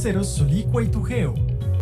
lapiceros Solicua y Tugeo.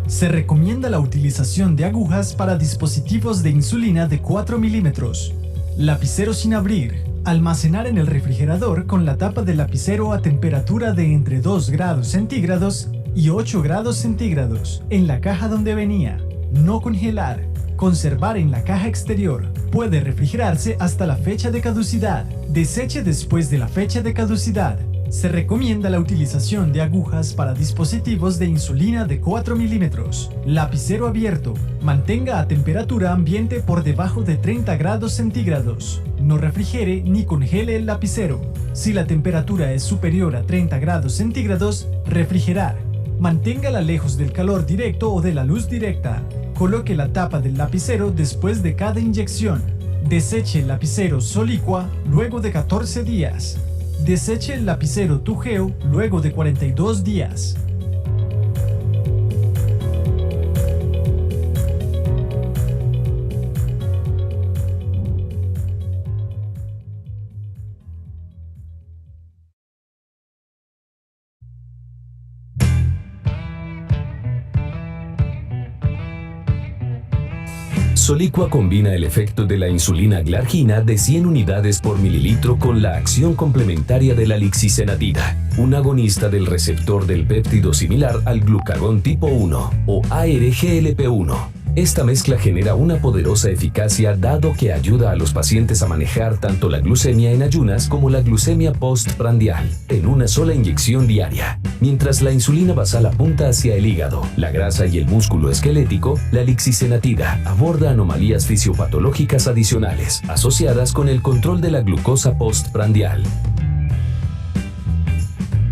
Se recomienda la utilización de agujas para dispositivos de insulina de 4 milímetros. Lapicero sin abrir. Almacenar en el refrigerador con la tapa del lapicero a temperatura de entre 2 grados centígrados y 8 grados centígrados en la caja donde venía. No congelar. Conservar en la caja exterior. Puede refrigerarse hasta la fecha de caducidad. Deseche después de la fecha de caducidad. Se recomienda la utilización de agujas para dispositivos de insulina de 4 milímetros. Lapicero abierto. Mantenga a temperatura ambiente por debajo de 30 grados centígrados. No refrigere ni congele el lapicero. Si la temperatura es superior a 30 grados centígrados, refrigerar. Manténgala lejos del calor directo o de la luz directa. Coloque la tapa del lapicero después de cada inyección. Deseche el lapicero Solicua luego de 14 días. Deseche el lapicero Tugeo luego de 42 días. Solicua combina el efecto de la insulina glargina de 100 unidades por mililitro con la acción complementaria de la lixisenatida, un agonista del receptor del péptido similar al glucagón tipo 1 o ARGLP1. Esta mezcla genera una poderosa eficacia dado que ayuda a los pacientes a manejar tanto la glucemia en ayunas como la glucemia postprandial en una sola inyección diaria. Mientras la insulina basal apunta hacia el hígado, la grasa y el músculo esquelético, la lixisenatida aborda anomalías fisiopatológicas adicionales asociadas con el control de la glucosa postprandial.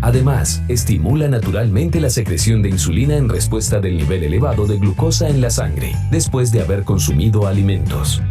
Además, estimula naturalmente la secreción de insulina en respuesta del nivel elevado de glucosa en la sangre, después de haber consumido alimentos.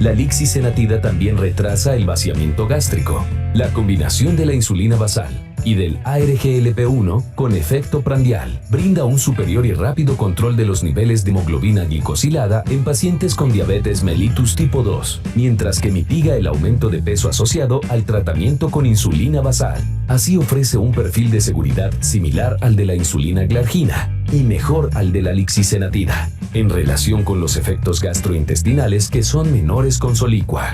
La lixisenatida también retrasa el vaciamiento gástrico. La combinación de la insulina basal y del ARGLP1 con efecto prandial brinda un superior y rápido control de los niveles de hemoglobina glicosilada en pacientes con diabetes mellitus tipo 2, mientras que mitiga el aumento de peso asociado al tratamiento con insulina basal. Así ofrece un perfil de seguridad similar al de la insulina glargina y mejor al de la lixisenatida, en relación con los efectos gastrointestinales que son menores con Solicua.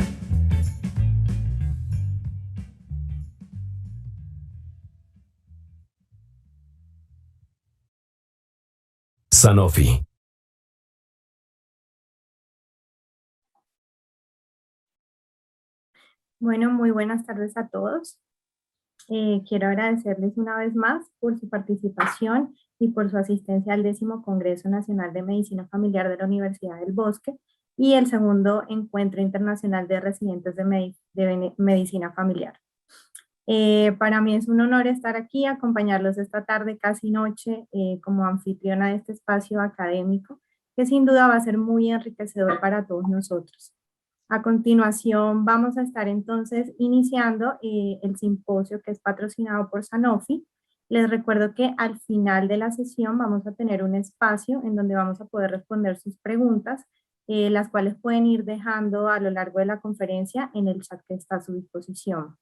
Sanofi. Bueno, muy buenas tardes a todos. Quiero agradecerles una vez más por su participación y por su asistencia al 10º Congreso Nacional de Medicina Familiar de la Universidad del Bosque y el segundo Encuentro Internacional de Residentes de Medicina Familiar. Para mí es un honor estar aquí, acompañarlos esta tarde, casi noche, como anfitriona de este espacio académico, que sin duda va a ser muy enriquecedor para todos nosotros. A continuación vamos a estar entonces iniciando el simposio que es patrocinado por Sanofi. Les recuerdo que al final de la sesión vamos a tener un espacio en donde vamos a poder responder sus preguntas, las cuales pueden ir dejando a lo largo de la conferencia en el chat que está a su disposición.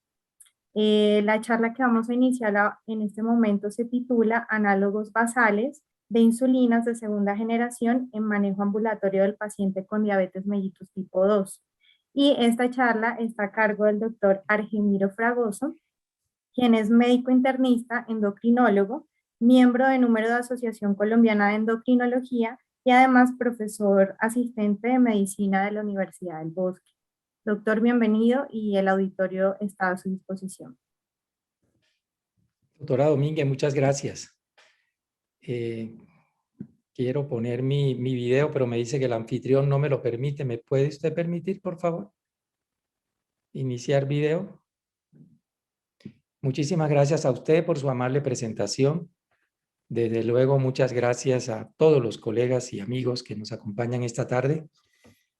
La charla que vamos a iniciar en este momento se titula Análogos basales de insulinas de segunda generación en manejo ambulatorio del paciente con diabetes mellitus tipo 2. Y esta charla está a cargo del doctor Argemiro Fragoso, quien es médico internista, endocrinólogo, miembro de número de Asociación Colombiana de Endocrinología y además profesor asistente de medicina de la Universidad del Bosque. Doctor, bienvenido y el auditorio está a su disposición. Doctora Domínguez, muchas gracias. Quiero poner mi video, pero me dice que el anfitrión no me lo permite. ¿Me puede usted permitir, por favor? Iniciar video. Muchísimas gracias a usted por su amable presentación. Desde luego, muchas gracias a todos los colegas y amigos que nos acompañan esta tarde.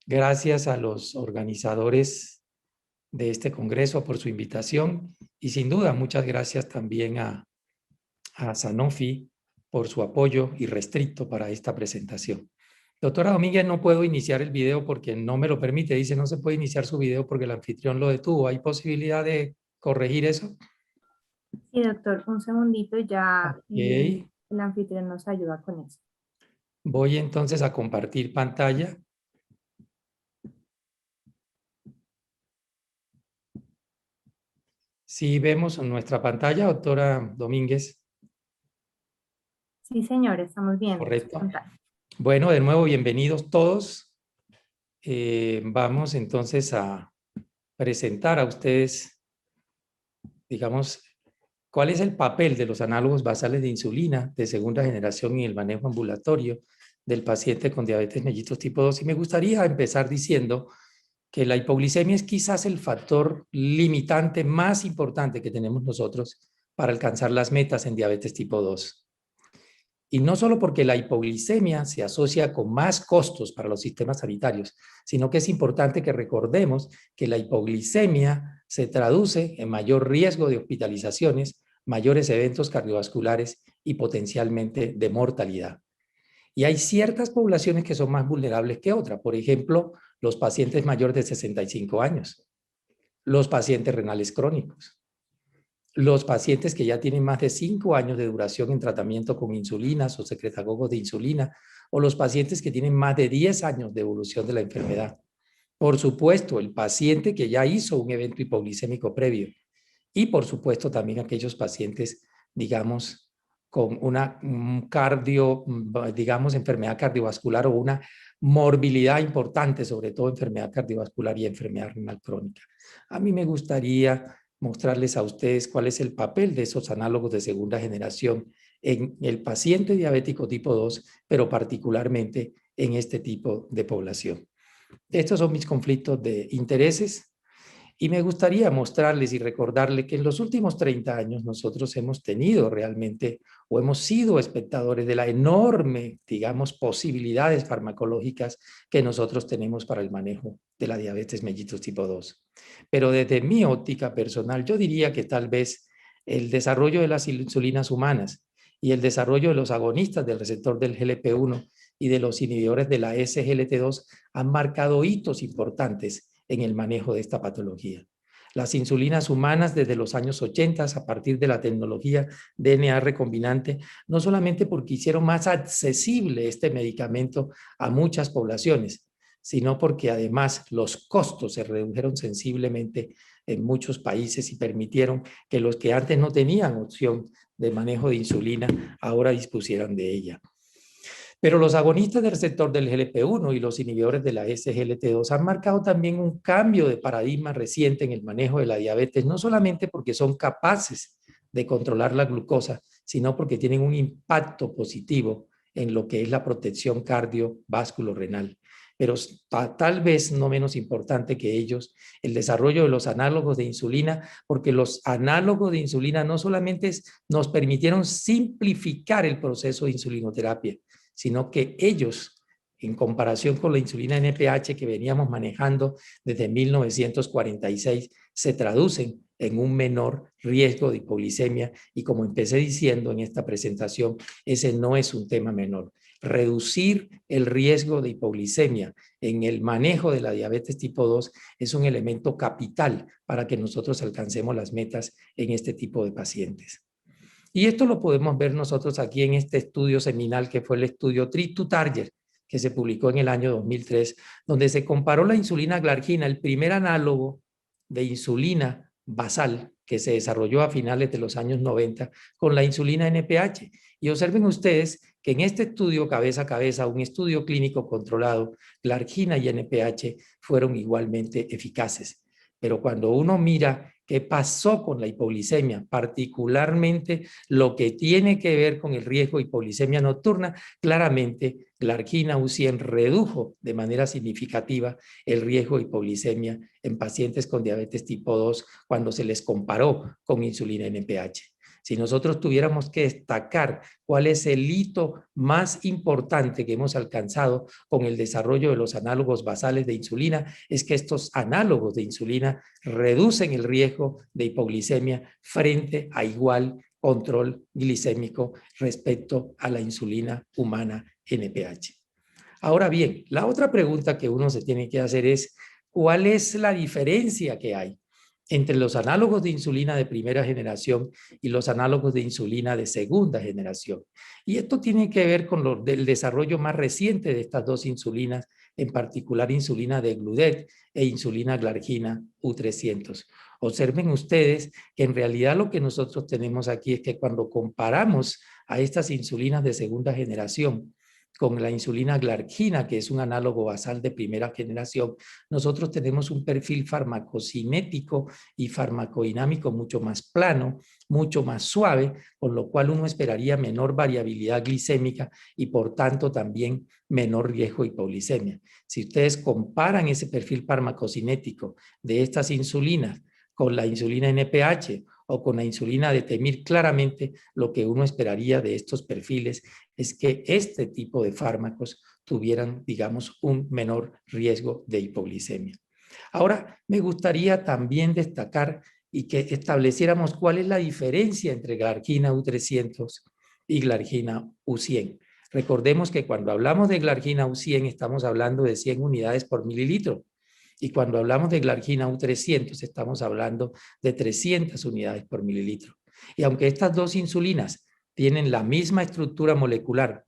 Gracias a los organizadores de este congreso por su invitación y sin duda muchas gracias también a Sanofi por su apoyo irrestricto para esta presentación. Doctora Domínguez, no puedo iniciar el video porque no me lo permite. Dice, no se puede iniciar su video porque el anfitrión lo detuvo. ¿Hay posibilidad de corregir eso? Sí, doctor, un segundito ya. Ok. el anfitrión nos ayuda con eso. Voy entonces a compartir pantalla. Sí, vemos en nuestra pantalla, doctora Domínguez. Sí, señor, estamos viendo. Correcto. Bueno, de nuevo, bienvenidos todos. Vamos entonces a presentar a ustedes, digamos, cuál es el papel de los análogos basales de insulina de segunda generación en el manejo ambulatorio del paciente con diabetes mellitus tipo 2. Y me gustaría empezar diciendo que la hipoglicemia es quizás el factor limitante más importante que tenemos nosotros para alcanzar las metas en diabetes tipo 2. Y no solo porque la hipoglicemia se asocia con más costos para los sistemas sanitarios, sino que es importante que recordemos que la hipoglicemia se traduce en mayor riesgo de hospitalizaciones, mayores eventos cardiovasculares y potencialmente de mortalidad. Y hay ciertas poblaciones que son más vulnerables que otras. Por ejemplo, los pacientes mayores de 65 años, los pacientes renales crónicos, los pacientes que ya tienen más de 5 años de duración en tratamiento con insulinas o secretagogos de insulina, o los pacientes que tienen más de 10 años de evolución de la enfermedad. Por supuesto, el paciente que ya hizo un evento hipoglicémico previo. Y por supuesto también aquellos pacientes, digamos, con una enfermedad cardiovascular o una morbilidad importante, sobre todo enfermedad cardiovascular y enfermedad renal crónica. A mí me gustaría mostrarles a ustedes cuál es el papel de esos análogos de segunda generación en el paciente diabético tipo 2, pero particularmente en este tipo de población. Estos son mis conflictos de intereses. Y me gustaría mostrarles y recordarles que en los últimos 30 años nosotros hemos tenido realmente o hemos sido espectadores de la enorme, digamos, posibilidades farmacológicas que nosotros tenemos para el manejo de la diabetes mellitus tipo 2. Pero desde mi óptica personal, yo diría que tal vez el desarrollo de las insulinas humanas y el desarrollo de los agonistas del receptor del GLP-1 y de los inhibidores de la SGLT2 han marcado hitos importantes en el manejo de esta patología. Las insulinas humanas desde los años 80 a partir de la tecnología DNA recombinante, no solamente porque hicieron más accesible este medicamento a muchas poblaciones, sino porque además los costos se redujeron sensiblemente en muchos países y permitieron que los que antes no tenían opción de manejo de insulina ahora dispusieran de ella. Pero los agonistas del receptor del GLP-1 y los inhibidores de la SGLT2 han marcado también un cambio de paradigma reciente en el manejo de la diabetes, no solamente porque son capaces de controlar la glucosa, sino porque tienen un impacto positivo en lo que es la protección cardiovasculorenal. Pero tal vez no menos importante que ellos, el desarrollo de los análogos de insulina, porque los análogos de insulina no solamente nos permitieron simplificar el proceso de insulinoterapia, sino que ellos, en comparación con la insulina NPH que veníamos manejando desde 1946, se traducen en un menor riesgo de hipoglicemia y como empecé diciendo en esta presentación, ese no es un tema menor. Reducir el riesgo de hipoglicemia en el manejo de la diabetes tipo 2 es un elemento capital para que nosotros alcancemos las metas en este tipo de pacientes. Y esto lo podemos ver nosotros aquí en este estudio seminal que fue el estudio Treat to Target, que se publicó en el año 2003, donde se comparó la insulina glargina, el primer análogo de insulina basal que se desarrolló a finales de los años 90, con la insulina NPH. Y observen ustedes que en este estudio cabeza a cabeza, un estudio clínico controlado, glargina y NPH fueron igualmente eficaces. Pero cuando uno mira qué pasó con la hipoglicemia, particularmente lo que tiene que ver con el riesgo de hipoglicemia nocturna, claramente glargina U100 redujo de manera significativa el riesgo de hipoglicemia en pacientes con diabetes tipo 2 cuando se les comparó con insulina NPH. Si nosotros tuviéramos que destacar cuál es el hito más importante que hemos alcanzado con el desarrollo de los análogos basales de insulina, es que estos análogos de insulina reducen el riesgo de hipoglicemia frente a igual control glicémico respecto a la insulina humana NPH. Ahora bien, la otra pregunta que uno se tiene que hacer es, ¿cuál es la diferencia que hay entre los análogos de insulina de primera generación y los análogos de insulina de segunda generación. Y esto tiene que ver con el desarrollo más reciente de estas dos insulinas, en particular insulina de Gludet e insulina glargina U300. Observen ustedes que en realidad lo que nosotros tenemos aquí es que cuando comparamos a estas insulinas de segunda generación con la insulina glargina, que es un análogo basal de primera generación, nosotros tenemos un perfil farmacocinético y farmacodinámico mucho más plano, mucho más suave, con lo cual uno esperaría menor variabilidad glicémica y por tanto también menor riesgo de hipoglicemia. Si ustedes comparan ese perfil farmacocinético de estas insulinas con la insulina NPH o con la insulina de Temir, claramente lo que uno esperaría de estos perfiles es que este tipo de fármacos tuvieran, digamos, un menor riesgo de hipoglicemia. Ahora, me gustaría también destacar y que estableciéramos cuál es la diferencia entre glargina U300 y glargina U100. Recordemos que cuando hablamos de glargina U100 estamos hablando de 100 unidades por mililitro. Y cuando hablamos de glargina U300 estamos hablando de 300 unidades por mililitro. Y aunque estas dos insulinas tienen la misma estructura molecular,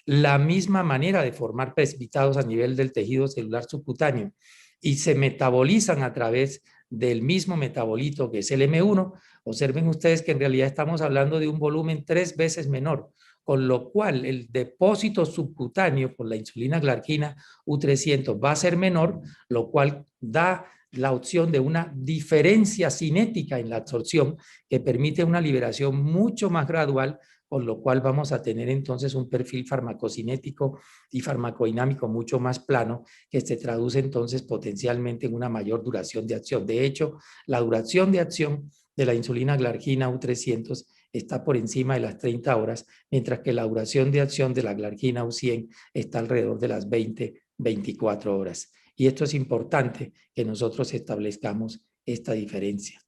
la misma manera de formar precipitados a nivel del tejido celular subcutáneo y se metabolizan a través del mismo metabolito que es el M1, observen ustedes que en realidad estamos hablando de un volumen 3 veces menor, con lo cual el depósito subcutáneo por la insulina glargina U300 va a ser menor, lo cual da la opción de una diferencia cinética en la absorción que permite una liberación mucho más gradual, con lo cual vamos a tener entonces un perfil farmacocinético y farmacodinámico mucho más plano, que se traduce entonces potencialmente en una mayor duración de acción. De hecho, la duración de acción de la insulina glargina U300 está por encima de las 30 horas, mientras que la duración de acción de la glargina U100 está alrededor de las 20-24 horas. Y esto es importante que nosotros establezcamos esta diferencia.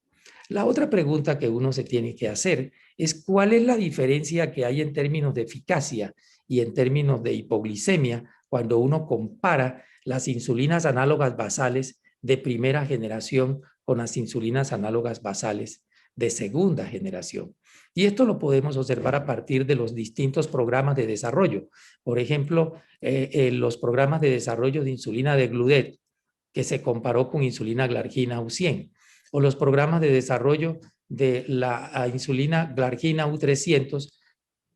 La otra pregunta que uno se tiene que hacer es cuál es la diferencia que hay en términos de eficacia y en términos de hipoglicemia cuando uno compara las insulinas análogas basales de primera generación con las insulinas análogas basales de segunda generación. Y esto lo podemos observar a partir de los distintos programas de desarrollo. Por ejemplo, los programas de desarrollo de insulina de Gludet, que se comparó con insulina glargina U100, o los programas de desarrollo de la insulina glargina U300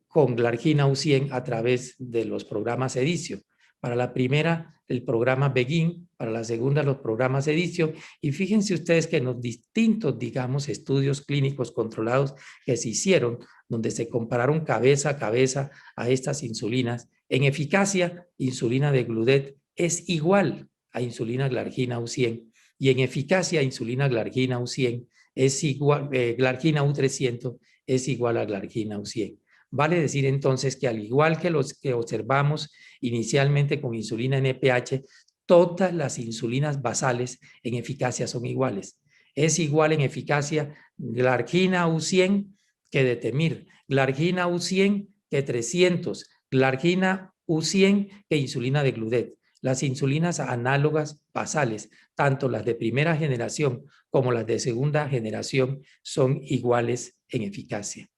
con glargina U100 a través de los programas Edicio. Para la primera, el programa Begin, para la segunda, los programas Edicio. Y fíjense ustedes que en los distintos, digamos, estudios clínicos controlados que se hicieron, donde se compararon cabeza a cabeza a estas insulinas, en eficacia, insulina de Gludet es igual a insulina glargina U100 y en eficacia, insulina glargina U100 es igual, glargina U300 es igual a glargina U100. Vale decir entonces que al igual que los que observamos inicialmente con insulina NPH, todas las insulinas basales en eficacia son iguales. Es igual en eficacia glargina U100 que Detemir, glargina U100 que 300, glargina U100 que insulina de Gludet. Las insulinas análogas basales, tanto las de primera generación como las de segunda generación, son iguales en eficacia.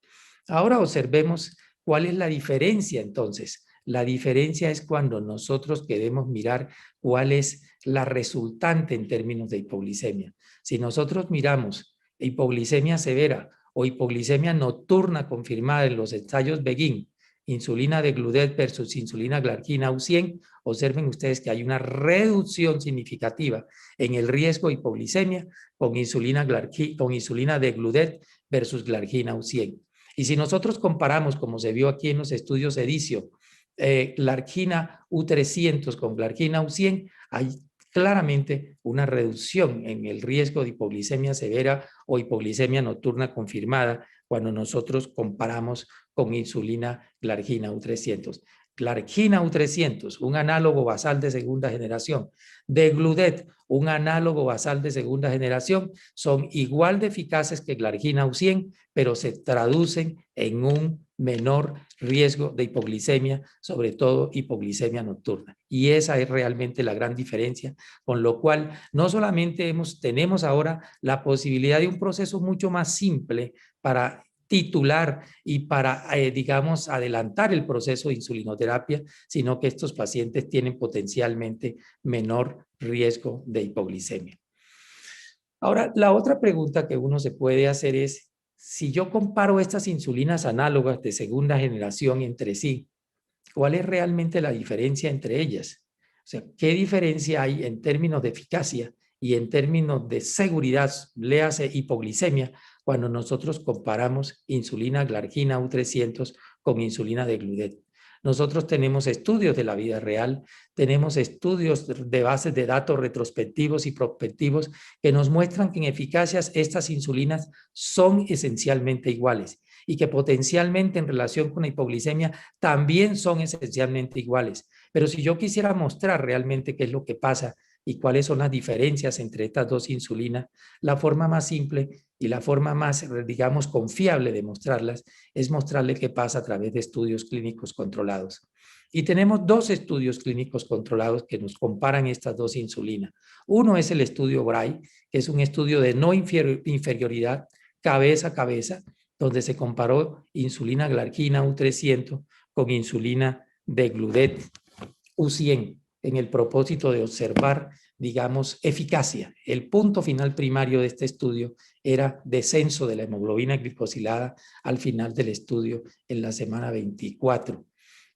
Ahora observemos cuál es la diferencia entonces. La diferencia es cuando nosotros queremos mirar cuál es la resultante en términos de hipoglicemia. Si nosotros miramos hipoglicemia severa o hipoglicemia nocturna confirmada en los ensayos Begin, insulina de Gludet versus insulina glargina U100, observen ustedes que hay una reducción significativa en el riesgo de hipoglicemia con insulina de Gludet versus glargina U100. Y si nosotros comparamos, como se vio aquí en los estudios Edicio, glargina U300 con glargina U100, hay claramente una reducción en el riesgo de hipoglicemia severa o hipoglicemia nocturna confirmada cuando nosotros comparamos con insulina glargina U300. Glargina U300, un análogo basal de segunda generación, de Gludet, un análogo basal de segunda generación, son igual de eficaces que glargina U100, pero se traducen en un menor riesgo de hipoglicemia, sobre todo hipoglicemia nocturna. Y esa es realmente la gran diferencia, con lo cual no solamente tenemos ahora la posibilidad de un proceso mucho más simple para titular y para, digamos, adelantar el proceso de insulinoterapia, sino que estos pacientes tienen potencialmente menor riesgo de hipoglicemia. Ahora, la otra pregunta que uno se puede hacer es, si yo comparo estas insulinas análogas de segunda generación entre sí, ¿cuál es realmente la diferencia entre ellas? O sea, ¿qué diferencia hay en términos de eficacia y en términos de seguridad, léase hipoglicemia, cuando nosotros comparamos insulina glargina U300 con insulina de Gludet? Nosotros tenemos estudios de la vida real, tenemos estudios de bases de datos retrospectivos y prospectivos que nos muestran que en eficacias estas insulinas son esencialmente iguales y que potencialmente en relación con la hipoglicemia también son esencialmente iguales. Pero si yo quisiera mostrar realmente qué es lo que pasa y cuáles son las diferencias entre estas dos insulinas, la forma más simple y la forma más, digamos, confiable de mostrarlas es mostrarle qué pasa a través de estudios clínicos controlados. Y tenemos dos estudios clínicos controlados que nos comparan estas dos insulinas. Uno es el estudio BRAI, que es un estudio de no inferioridad cabeza a cabeza, donde se comparó insulina glargina U300 con insulina de Gludet U100 en el propósito de observar, digamos, eficacia. El punto final primario de este estudio era descenso de la hemoglobina glicosilada al final del estudio en la semana 24.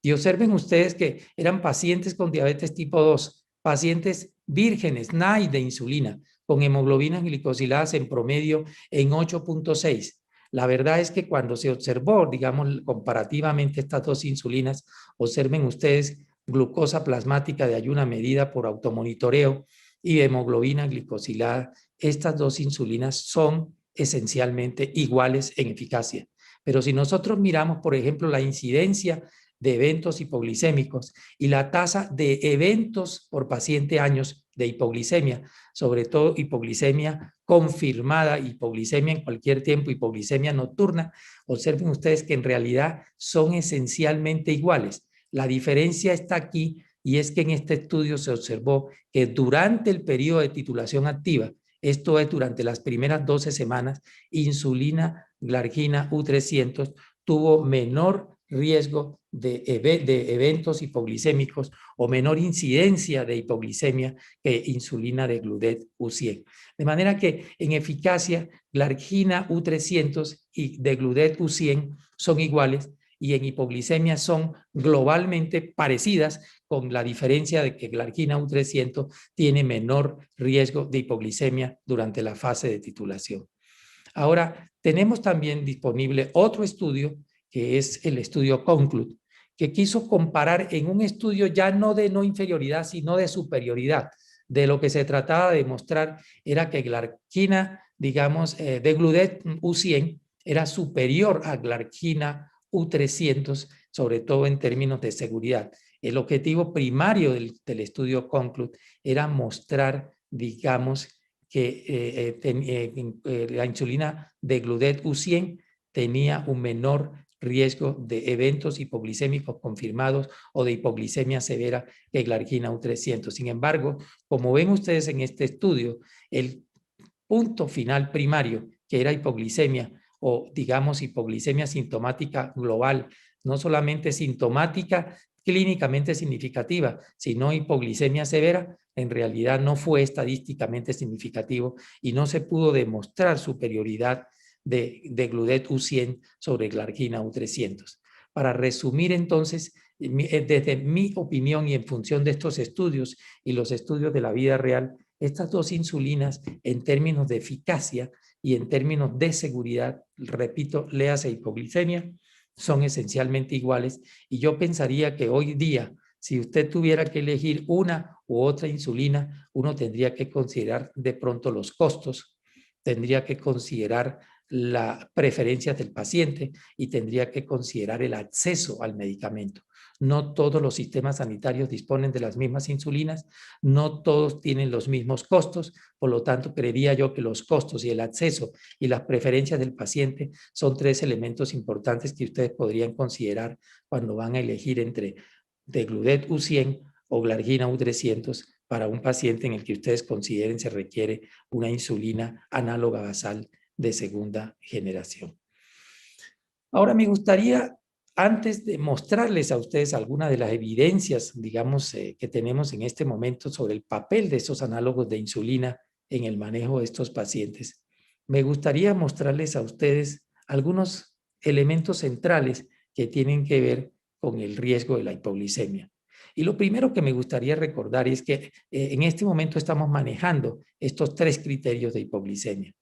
Y observen ustedes que eran pacientes con diabetes tipo 2, pacientes vírgenes, NAI de insulina, con hemoglobinas glicosiladas en promedio en 8.6. La verdad es que cuando se observó, digamos, comparativamente estas dos insulinas, observen ustedes glucosa plasmática de ayuna medida por automonitoreo y hemoglobina glicosilada, estas dos insulinas son esencialmente iguales en eficacia. Pero si nosotros miramos, por ejemplo, la incidencia de eventos hipoglicémicos y la tasa de eventos por paciente años de hipoglicemia, sobre todo hipoglicemia confirmada, hipoglicemia en cualquier tiempo, hipoglicemia nocturna, observen ustedes que en realidad son esencialmente iguales. La diferencia está aquí y es que en este estudio se observó que durante el periodo de titulación activa, esto es durante las primeras 12 semanas, insulina glargina U300 tuvo menor riesgo de eventos hipoglicémicos o menor incidencia de hipoglicemia que insulina de Gludet U100. De manera que en eficacia, glargina U300 y de Gludet U100 son iguales y en hipoglicemia son globalmente parecidas, con la diferencia de que glargina U300 tiene menor riesgo de hipoglicemia durante la fase de titulación. Ahora, tenemos también disponible otro estudio, que es el estudio Conclude, que quiso comparar en un estudio ya no de no inferioridad, sino de superioridad. De lo que se trataba de demostrar era que glargina, digamos, de Gludet U100 era superior a glargina U300, sobre todo en términos de seguridad. El objetivo primario del estudio Conclude era mostrar, digamos, que la insulina de Gludet U100 tenía un menor riesgo de eventos hipoglicémicos confirmados o de hipoglicemia severa que glargina U300. Sin embargo, como ven ustedes en este estudio, el punto final primario, que era hipoglicemia o digamos hipoglicemia sintomática global, no solamente sintomática clínicamente significativa, sino hipoglicemia severa, en realidad no fue estadísticamente significativo y no se pudo demostrar superioridad de Gludet U100 sobre glargina U300. Para resumir entonces, desde mi opinión y en función de estos estudios y los estudios de la vida real, estas dos insulinas en términos de eficacia y en términos de seguridad, repito, léase hipoglicemia, son esencialmente iguales y yo pensaría que hoy día, si usted tuviera que elegir una u otra insulina, uno tendría que considerar de pronto los costos, tendría que considerar las preferencias del paciente y tendría que considerar el acceso al medicamento. No todos los sistemas sanitarios disponen de las mismas insulinas, no todos tienen los mismos costos, por lo tanto, creería yo que los costos y el acceso y las preferencias del paciente son tres elementos importantes que ustedes podrían considerar cuando van a elegir entre Degludec U100 o Glargina U300 para un paciente en el que ustedes consideren se requiere una insulina análoga basal de segunda generación. Ahora me gustaría, antes de mostrarles a ustedes algunas de las evidencias, digamos, que tenemos en este momento sobre el papel de esos análogos de insulina en el manejo de estos pacientes, me gustaría mostrarles a ustedes algunos elementos centrales que tienen que ver con el riesgo de la hipoglicemia. Y lo primero que me gustaría recordar es que en este momento estamos manejando estos tres criterios de hipoglicemia.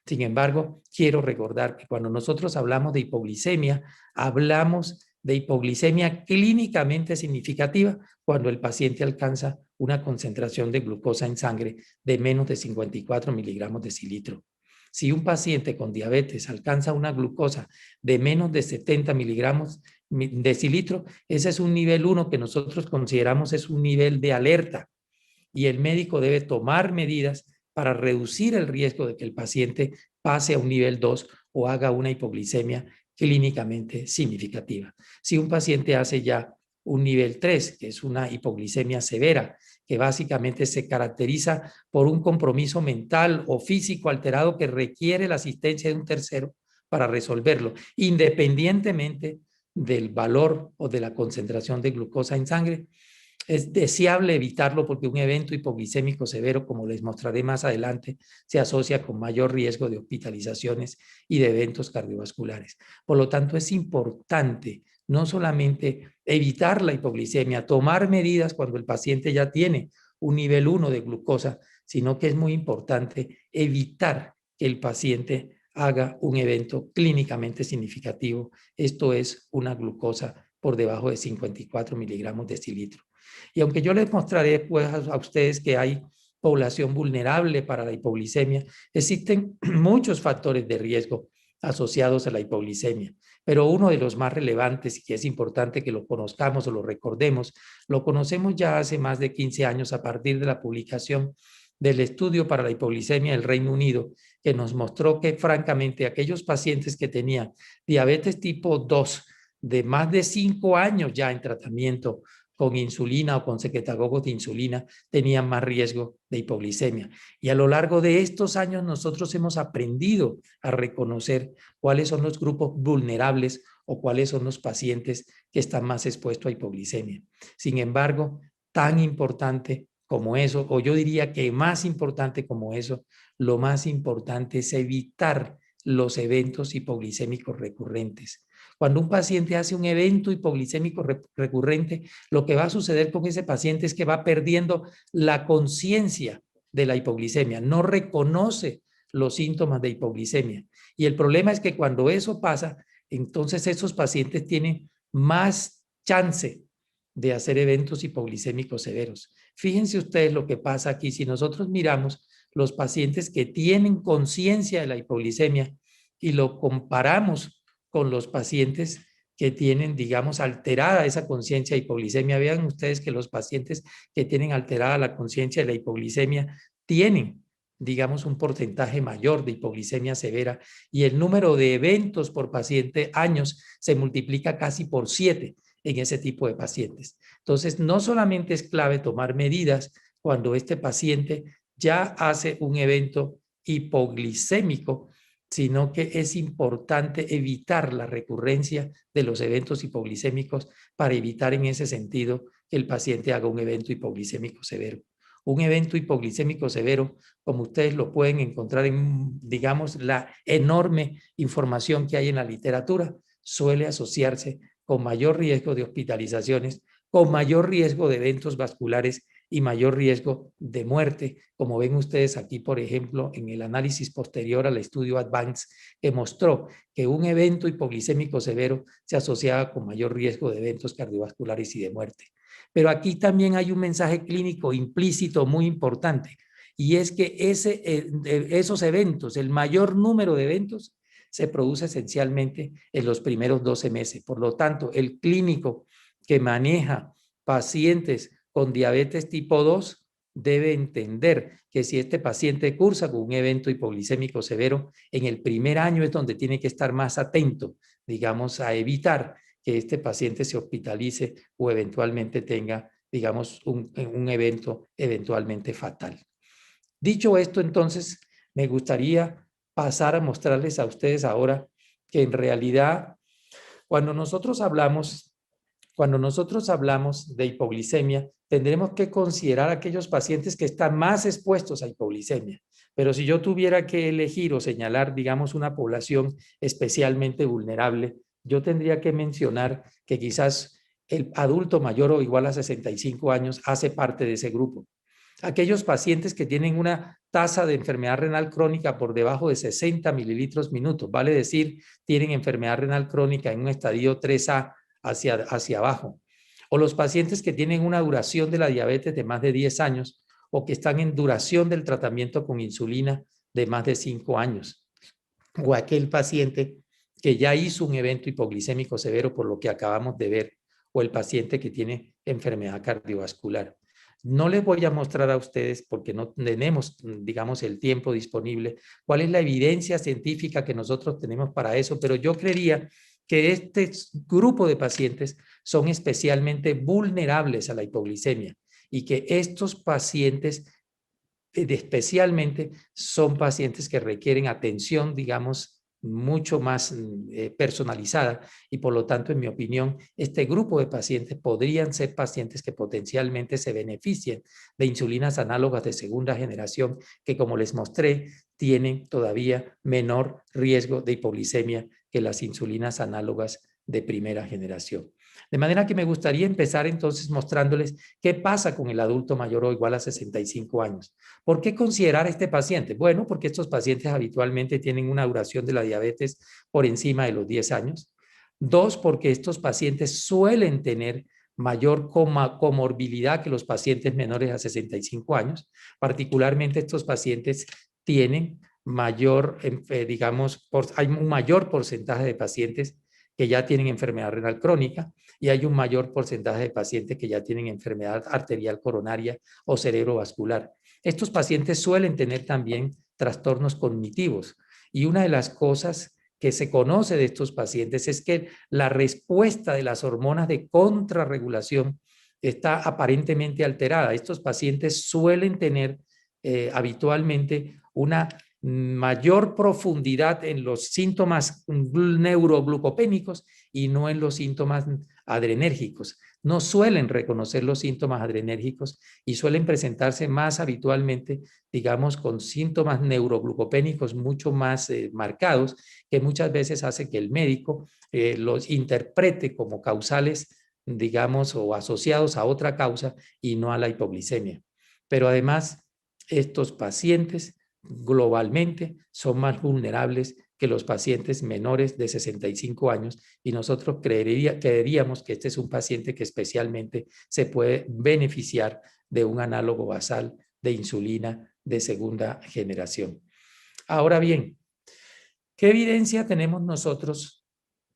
Sin embargo, quiero recordar que cuando nosotros hablamos de hipoglicemia, hablamos de hipoglicemia clínicamente significativa cuando el paciente alcanza una concentración de glucosa en sangre de menos de 54 miligramos decilitro. Si un paciente con diabetes alcanza una glucosa de menos de 70 miligramos decilitro, ese es un nivel 1 que nosotros consideramos es un nivel de alerta y el médico debe tomar medidas para reducir el riesgo de que el paciente pase a un nivel 2 o haga una hipoglicemia clínicamente significativa. Si un paciente hace ya un nivel 3, que es una hipoglicemia severa, que básicamente se caracteriza por un compromiso mental o físico alterado que requiere la asistencia de un tercero para resolverlo, independientemente del valor o de la concentración de glucosa en sangre, es deseable evitarlo porque un evento hipoglicémico severo, como les mostraré más adelante, se asocia con mayor riesgo de hospitalizaciones y de eventos cardiovasculares. Por lo tanto, es importante no solamente evitar la hipoglicemia, tomar medidas cuando el paciente ya tiene un nivel 1 de glucosa, sino que es muy importante evitar que el paciente haga un evento clínicamente significativo. Esto es una glucosa por debajo de 54 miligramos decilitro. Y aunque yo les mostraré pues, a ustedes que hay población vulnerable para la hipoglicemia, existen muchos factores de riesgo asociados a la hipoglicemia, pero uno de los más relevantes y que es importante que lo conozcamos o lo recordemos, lo conocemos ya hace más de 15 años a partir de la publicación del estudio para la hipoglicemia del Reino Unido, que nos mostró que francamente aquellos pacientes que tenían diabetes tipo 2 de más de 5 años ya en tratamiento con insulina o con secretagogos de insulina tenían más riesgo de hipoglicemia. Y a lo largo de estos años nosotros hemos aprendido a reconocer cuáles son los grupos vulnerables o cuáles son los pacientes que están más expuestos a hipoglicemia. Sin embargo, tan importante como eso, o yo diría que más importante como eso, lo más importante es evitar los eventos hipoglicémicos recurrentes. Cuando un paciente hace un evento hipoglicémico recurrente, lo que va a suceder con ese paciente es que va perdiendo la conciencia de la hipoglicemia, no reconoce los síntomas de hipoglicemia. Y el problema es que cuando eso pasa, entonces esos pacientes tienen más chance de hacer eventos hipoglicémicos severos. Fíjense ustedes lo que pasa aquí. Si nosotros miramos los pacientes que tienen conciencia de la hipoglicemia y lo comparamos con los pacientes que tienen, digamos, alterada esa conciencia de hipoglicemia, vean ustedes que los pacientes que tienen alterada la conciencia de la hipoglicemia tienen, digamos, un porcentaje mayor de hipoglicemia severa y el número de eventos por paciente años se multiplica casi por 7 en ese tipo de pacientes. Entonces, no solamente es clave tomar medidas cuando este paciente ya hace un evento hipoglicémico, sino que es importante evitar la recurrencia de los eventos hipoglicémicos para evitar en ese sentido que el paciente haga un evento hipoglicémico severo. Un evento hipoglicémico severo, como ustedes lo pueden encontrar en, digamos, la enorme información que hay en la literatura, suele asociarse con mayor riesgo de hospitalizaciones, con mayor riesgo de eventos vasculares y mayor riesgo de muerte, como ven ustedes aquí, por ejemplo, en el análisis posterior al estudio ADVANCE, que mostró que un evento hipoglicémico severo se asociaba con mayor riesgo de eventos cardiovasculares y de muerte. Pero aquí también hay un mensaje clínico implícito muy importante, y es que esos eventos, el mayor número de eventos, se produce esencialmente en los primeros 12 meses. Por lo tanto, el clínico que maneja pacientes con diabetes tipo 2 debe entender que si este paciente cursa con un evento hipoglicémico severo, en el primer año es donde tiene que estar más atento, digamos, a evitar que este paciente se hospitalice o eventualmente tenga, digamos, un evento eventualmente fatal. Dicho esto, entonces, me gustaría pasar a mostrarles a ustedes ahora que en realidad, cuando nosotros hablamos de hipoglicemia, tendremos que considerar aquellos pacientes que están más expuestos a hipoglicemia. Pero si yo tuviera que elegir o señalar, digamos, una población especialmente vulnerable, yo tendría que mencionar que quizás el adulto mayor o igual a 65 años hace parte de ese grupo. Aquellos pacientes que tienen una tasa de enfermedad renal crónica por debajo de 60 mililitros minutos, vale decir, tienen enfermedad renal crónica en un estadio 3A hacia abajo, o los pacientes que tienen una duración de la diabetes de más de 10 años o que están en duración del tratamiento con insulina de más de 5 años, o aquel paciente que ya hizo un evento hipoglicémico severo por lo que acabamos de ver, o el paciente que tiene enfermedad cardiovascular. No les voy a mostrar a ustedes, porque no tenemos, digamos, el tiempo disponible, cuál es la evidencia científica que nosotros tenemos para eso, pero yo creería que este grupo de pacientes son especialmente vulnerables a la hipoglicemia y que estos pacientes especialmente son pacientes que requieren atención, digamos, mucho más personalizada y por lo tanto, en mi opinión, este grupo de pacientes podrían ser pacientes que potencialmente se beneficien de insulinas análogas de segunda generación que, como les mostré, tienen todavía menor riesgo de hipoglicemia que las insulinas análogas de primera generación. De manera que me gustaría empezar entonces mostrándoles qué pasa con el adulto mayor o igual a 65 años. ¿Por qué considerar a este paciente? Bueno, porque estos pacientes habitualmente tienen una duración de la diabetes por encima de los 10 años. 2, porque estos pacientes suelen tener mayor comorbilidad que los pacientes menores a 65 años. Particularmente estos pacientes tienen mayor, digamos, hay un mayor porcentaje de pacientes que ya tienen enfermedad renal crónica y hay un mayor porcentaje de pacientes que ya tienen enfermedad arterial coronaria o cerebrovascular. Estos pacientes suelen tener también trastornos cognitivos y una de las cosas que se conoce de estos pacientes es que la respuesta de las hormonas de contrarregulación está aparentemente alterada. Estos pacientes suelen tener habitualmente una mayor profundidad en los síntomas neuroglucopénicos y no en los síntomas adrenérgicos. No suelen reconocer los síntomas adrenérgicos y suelen presentarse más habitualmente, digamos, con síntomas neuroglucopénicos mucho más marcados, que muchas veces hace que el médico los interprete como causales, digamos, o asociados a otra causa y no a la hipoglicemia. Pero además, estos pacientes globalmente son más vulnerables que los pacientes menores de 65 años y nosotros creeríamos que este es un paciente que especialmente se puede beneficiar de un análogo basal de insulina de segunda generación. Ahora bien, ¿qué evidencia tenemos nosotros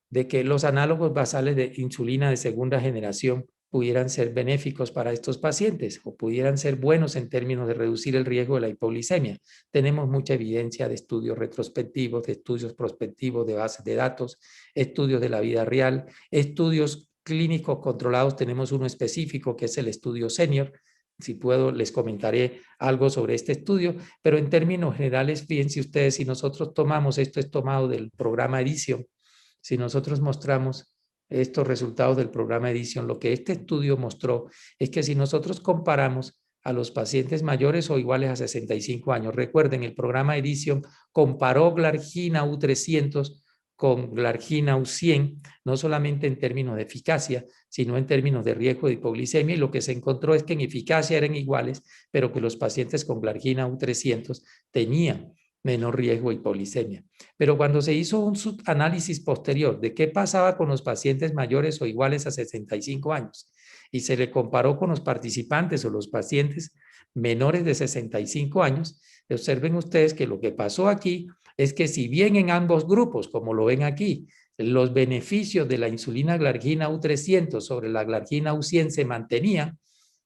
de que los análogos basales de insulina de segunda generación pudieran ser benéficos para estos pacientes o pudieran ser buenos en términos de reducir el riesgo de la hipoglicemia? Tenemos mucha evidencia de estudios retrospectivos, de estudios prospectivos, de bases de datos, estudios de la vida real, estudios clínicos controlados. Tenemos uno específico que es el estudio Senior. Si puedo, les comentaré algo sobre este estudio, pero en términos generales, fíjense ustedes, si nosotros tomamos, esto es tomado del programa Edition, si nosotros mostramos estos resultados del programa Edition, lo que este estudio mostró es que si nosotros comparamos a los pacientes mayores o iguales a 65 años, recuerden, el programa Edition comparó Glargina U300 con Glargina U100, no solamente en términos de eficacia, sino en términos de riesgo de hipoglicemia, y lo que se encontró es que en eficacia eran iguales, pero que los pacientes con Glargina U300 tenían menor riesgo de hipoglicemia. Pero cuando se hizo un análisis posterior de qué pasaba con los pacientes mayores o iguales a 65 años y se le comparó con los participantes o los pacientes menores de 65 años, observen ustedes que lo que pasó aquí es que si bien en ambos grupos, como lo ven aquí, los beneficios de la insulina glargina U300 sobre la glargina U100 se mantenían.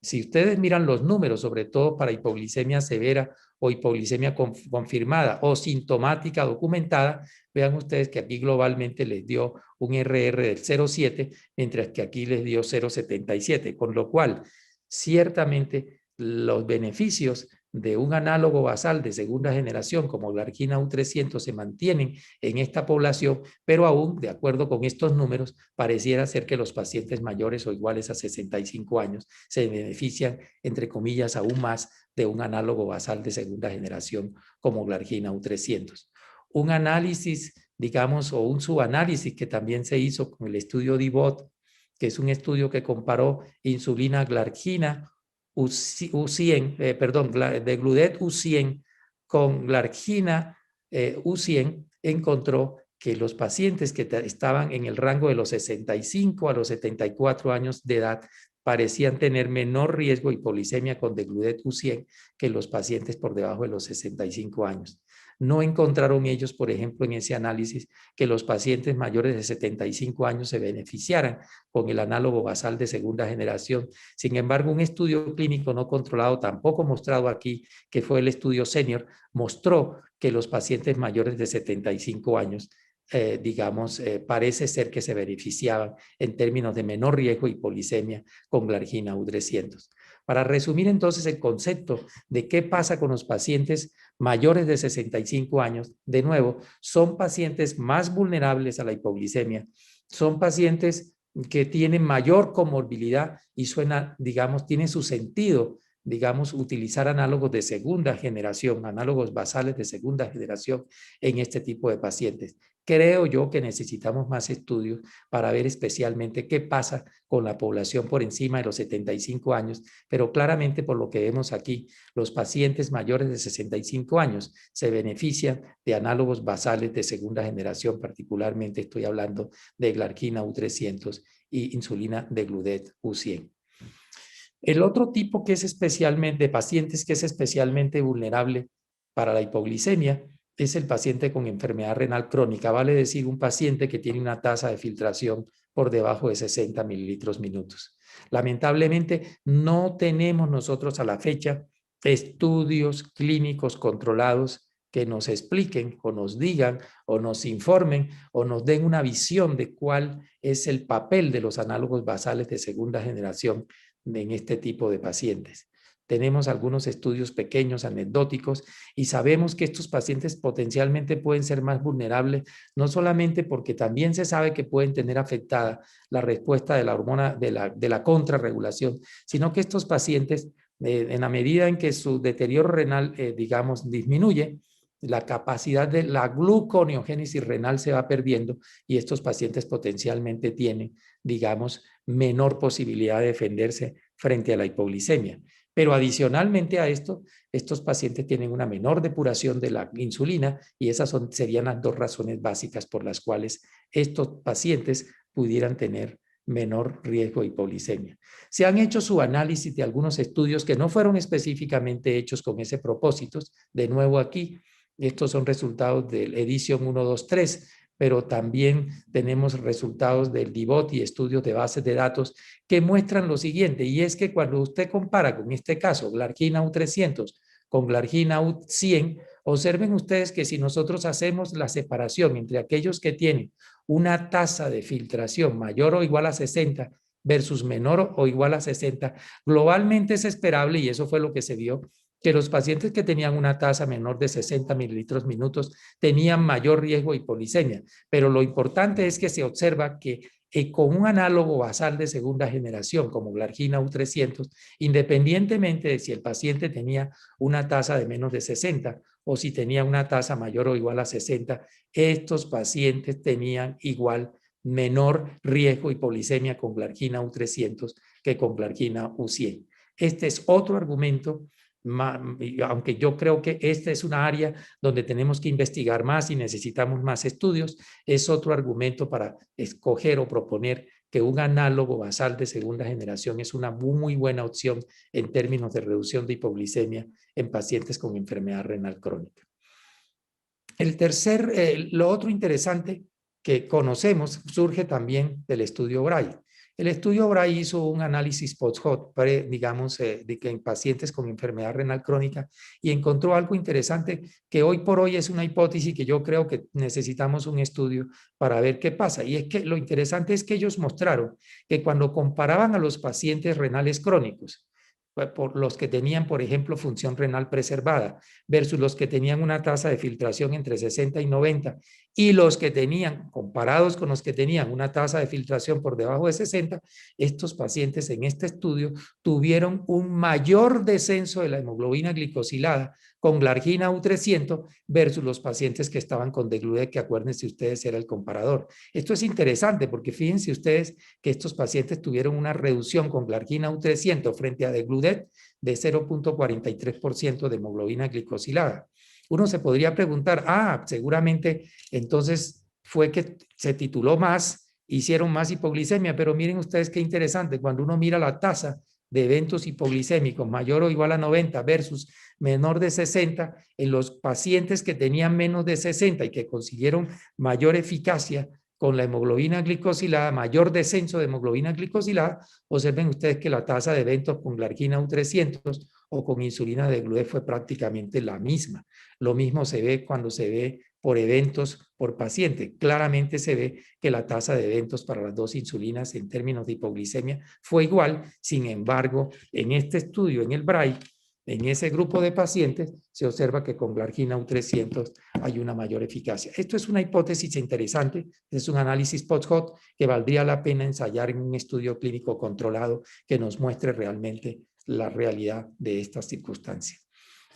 Si ustedes miran los números, sobre todo para hipoglicemia severa o hipoglicemia confirmada o sintomática documentada, vean ustedes que aquí globalmente les dio un RR del 0,7, mientras que aquí les dio 0,77, con lo cual ciertamente los beneficios de un análogo basal de segunda generación como glargina U300 se mantienen en esta población, pero aún, de acuerdo con estos números, pareciera ser que los pacientes mayores o iguales a 65 años se benefician, entre comillas, aún más de un análogo basal de segunda generación como glargina U300. Un análisis, digamos, o un subanálisis que también se hizo con el estudio DIVOT, que es un estudio que comparó insulina glargina U100, de Gludet U100 con glargina U100, encontró que los pacientes que estaban en el rango de los 65 a los 74 años de edad parecían tener menor riesgo de hipoglicemia con Degludet U100 que los pacientes por debajo de los 65 años. No encontraron ellos, por ejemplo, en ese análisis que los pacientes mayores de 75 años se beneficiaran con el análogo basal de segunda generación. Sin embargo, un estudio clínico no controlado, tampoco mostrado aquí, que fue el estudio senior, mostró que los pacientes mayores de 75 años parece ser que se beneficiaban en términos de menor riesgo de hipoglicemia con glargina U300. Para resumir entonces el concepto de qué pasa con los pacientes mayores de 65 años, de nuevo, son pacientes más vulnerables a la hipoglicemia, son pacientes que tienen mayor comorbilidad y tiene su sentido, utilizar análogos de segunda generación, análogos basales de segunda generación en este tipo de pacientes. Creo yo que necesitamos más estudios para ver especialmente qué pasa con la población por encima de los 75 años, pero claramente por lo que vemos aquí, los pacientes mayores de 65 años se benefician de análogos basales de segunda generación, particularmente estoy hablando de glargina U300 y insulina de Gludet U100. El otro tipo que es de pacientes que es especialmente vulnerable para la hipoglicemia es el paciente con enfermedad renal crónica, vale decir un paciente que tiene una tasa de filtración por debajo de 60 mililitros minutos. Lamentablemente no tenemos nosotros a la fecha estudios clínicos controlados que nos expliquen o nos digan o nos informen o nos den una visión de cuál es el papel de los análogos basales de segunda generación en este tipo de pacientes. Tenemos algunos estudios pequeños, anecdóticos, y sabemos que estos pacientes potencialmente pueden ser más vulnerables, no solamente porque también se sabe que pueden tener afectada la respuesta de la hormona de la contrarregulación, sino que estos pacientes, en la medida en que su deterioro renal, disminuye, la capacidad de la gluconeogénesis renal se va perdiendo y estos pacientes potencialmente tienen, menor posibilidad de defenderse frente a la hipoglicemia. Pero adicionalmente a esto, estos pacientes tienen una menor depuración de la insulina y esas serían las dos razones básicas por las cuales estos pacientes pudieran tener menor riesgo de hipoglicemia. Se han hecho su análisis de algunos estudios que no fueron específicamente hechos con ese propósito. De nuevo aquí, estos son resultados del Edition 123, pero también tenemos resultados del DIVOT y estudios de bases de datos que muestran lo siguiente, y es que cuando usted compara con este caso glargina U300 con glargina U100, observen ustedes que si nosotros hacemos la separación entre aquellos que tienen una tasa de filtración mayor o igual a 60 versus menor o igual a 60, globalmente es esperable, y eso fue lo que se vio, que los pacientes que tenían una tasa menor de 60 mililitros minutos tenían mayor riesgo de hipoglicemia. Pero lo importante es que se observa que con un análogo basal de segunda generación como glargina U300, independientemente de si el paciente tenía una tasa de menos de 60 o si tenía una tasa mayor o igual a 60, estos pacientes tenían menor riesgo de hipoglicemia con glargina U300 que con glargina U100. Este es otro argumento, aunque yo creo que esta es una área donde tenemos que investigar más y necesitamos más estudios, es otro argumento para escoger o proponer que un análogo basal de segunda generación es una muy buena opción en términos de reducción de hipoglicemia en pacientes con enfermedad renal crónica. Lo otro interesante que conocemos surge también del estudio Braille. El estudio Braille hizo un análisis post-hoc, digamos, de que en pacientes con enfermedad renal crónica, y encontró algo interesante que hoy por hoy es una hipótesis que yo creo que necesitamos un estudio para ver qué pasa. Y es que lo interesante es que ellos mostraron que cuando comparaban a los pacientes renales crónicos, por los que tenían, por ejemplo, función renal preservada, versus los que tenían una tasa de filtración entre 60 y 90, y los que tenían, comparados con los que tenían una tasa de filtración por debajo de 60, estos pacientes en este estudio tuvieron un mayor descenso de la hemoglobina glicosilada con glargina U300 versus los pacientes que estaban con Degludet, que acuérdense ustedes era el comparador. Esto es interesante porque fíjense ustedes que estos pacientes tuvieron una reducción con glargina U300 frente a Degludet de 0.43% de hemoglobina glicosilada. Uno se podría preguntar, seguramente entonces fue que se tituló más, hicieron más hipoglicemia, pero miren ustedes qué interesante, cuando uno mira la tasa de eventos hipoglicémicos mayor o igual a 90 versus menor de 60, en los pacientes que tenían menos de 60 y que consiguieron mayor eficacia con la hemoglobina glicosilada, mayor descenso de hemoglobina glicosilada, observen ustedes que la tasa de eventos con glargina U300 o con insulina de Degludet fue prácticamente la misma. Lo mismo se ve cuando se ve por eventos por paciente. Claramente se ve que la tasa de eventos para las dos insulinas en términos de hipoglicemia fue igual. Sin embargo, en este estudio, en el Braille, en ese grupo de pacientes, se observa que con glargina U300 hay una mayor eficacia. Esto es una hipótesis interesante, es un análisis post-hoc que valdría la pena ensayar en un estudio clínico controlado que nos muestre realmente la realidad de estas circunstancias.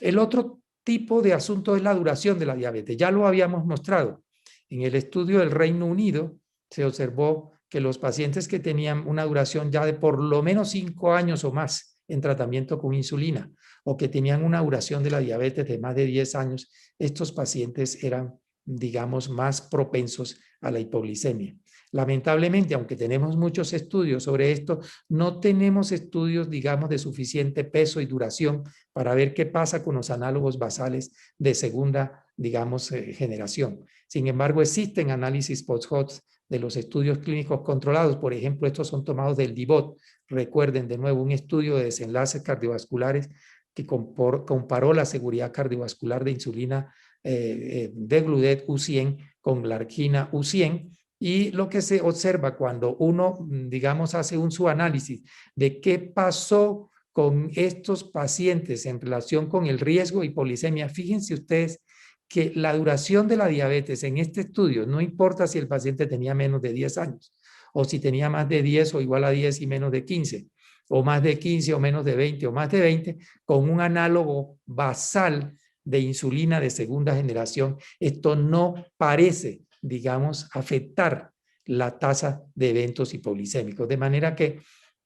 El otro tipo de asunto es la duración de la diabetes. Ya lo habíamos mostrado. En el estudio del Reino Unido se observó que los pacientes que tenían una duración ya de por lo menos 5 años o más en tratamiento con insulina o que tenían una duración de la diabetes de más de 10 años, estos pacientes eran, digamos, más propensos a la hipoglicemia. Lamentablemente, aunque tenemos muchos estudios sobre esto, no tenemos estudios, digamos, de suficiente peso y duración para ver qué pasa con los análogos basales de segunda, digamos, generación. Sin embargo, existen análisis post-hoc de los estudios clínicos controlados. Por ejemplo, estos son tomados del DIVOT. Recuerden de nuevo un estudio de desenlaces cardiovasculares que comparó la seguridad cardiovascular de insulina Degludet U100 con glargina U100. Y lo que se observa cuando uno, digamos, hace un subanálisis de qué pasó con estos pacientes en relación con el riesgo de hipoglicemia, fíjense ustedes que la duración de la diabetes en este estudio, no importa si el paciente tenía menos de 10 años, o si tenía más de 10 o igual a 10 y menos de 15, o más de 15 o menos de 20 o más de 20, con un análogo basal de insulina de segunda generación, esto no parece, digamos, afectar la tasa de eventos hipoglicémicos. De manera que